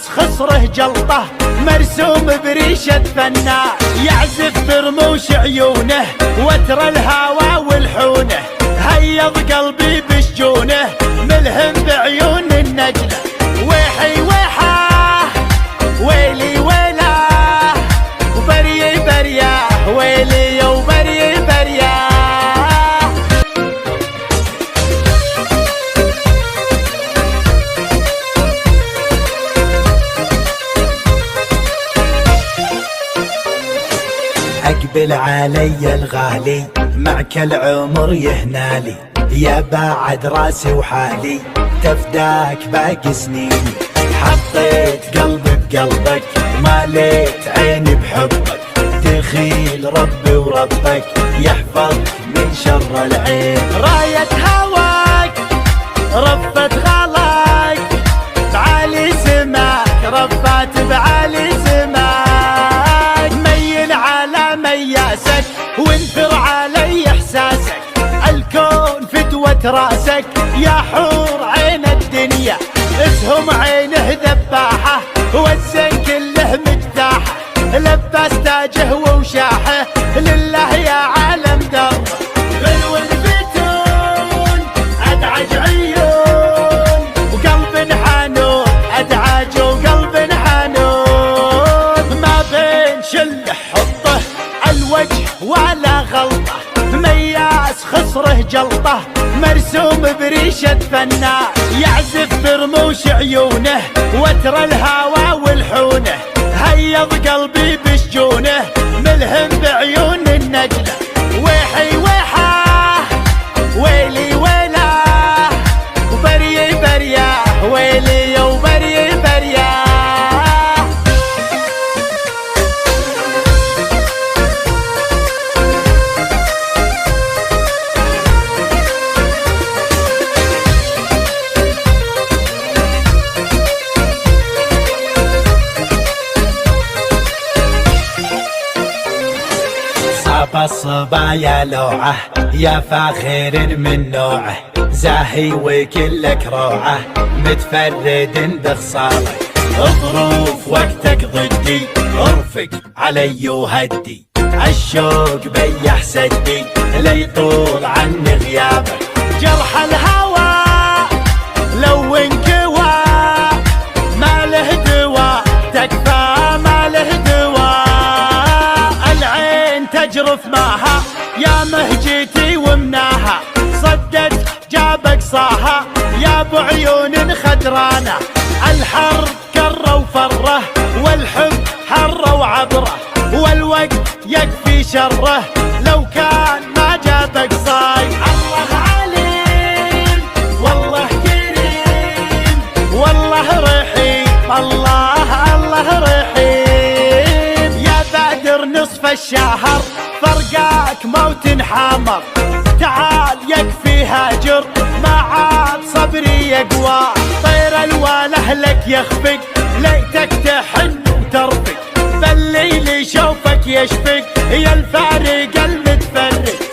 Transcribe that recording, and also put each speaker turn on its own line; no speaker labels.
مياس خصره جلطه مرسوم بريشة فنان، يعزف برموش عيونه وتر الهوى والحونه، هيض قلبي بشجونه ملهم بعيون النجله. ويحي ويحاه ويلي ويلاه وبري برياه ويلي وبري برياه. اقبل علي الغالي معك العمر يهنالي، يا بعد راسي وحالي تفداك باقي سنيني. حطيت قلبي بقلبك ماليت عيني بحبك، دخيل ربي وربك يحفظك من شر العين. راية هواك رفت غلاك بعالي سماك، رفات بعالي سماك، ميل على مياسك وانثر علي احساسك، الكون فدوة راسك يا حور عين الدنيا، اسهم عينه ذباحه والزين كله مجتاحه، لباس تاجه ووشاحه لله يا عالم در. غلو الفتون ادعج عيون وقلب حنون، ادعج وقلب حنون، ما بين شله حطه الوجه ولا غلطه، مياس خصره جلطه مرسوم بريشة فنان، يعزف برموش عيونه وتر الهوى والحونه، هيض قلبي بشجونه ملهم بعيون النجله. ويحي ويحاه ويلي ويلاه وبري برياه ويلي وبري برياه. الصبايا لوعه يا فاخر من نوعه، زاهي وكلك روعه متفرد بخصالك، ظروف وقتك ضدي ارفق علي وهدي، الشوق بيح سدي ليطول عني غيابك، جرح الهوى لو انكوى ما له دوا تكفى ما له دوا، العين تجرف معها يا مهجتي ومناها، صدت جابك صاها يا ابو عيون خدرانه، الحر كره وفره والحب حره وعبره، والوقت يكفي شره لو كان ما جابك صاي. الله عليم والله كريم والله رحيم، الله الله رحيم، يا بادر نصف الشهر فرقاك موت حامر، تعال يكفي هاجر ما عاد صبري يقوى، طير الواله لك يخفق ليتك تحن وترفق، بالليل شوفك يشفق يا الفارق المتفرق.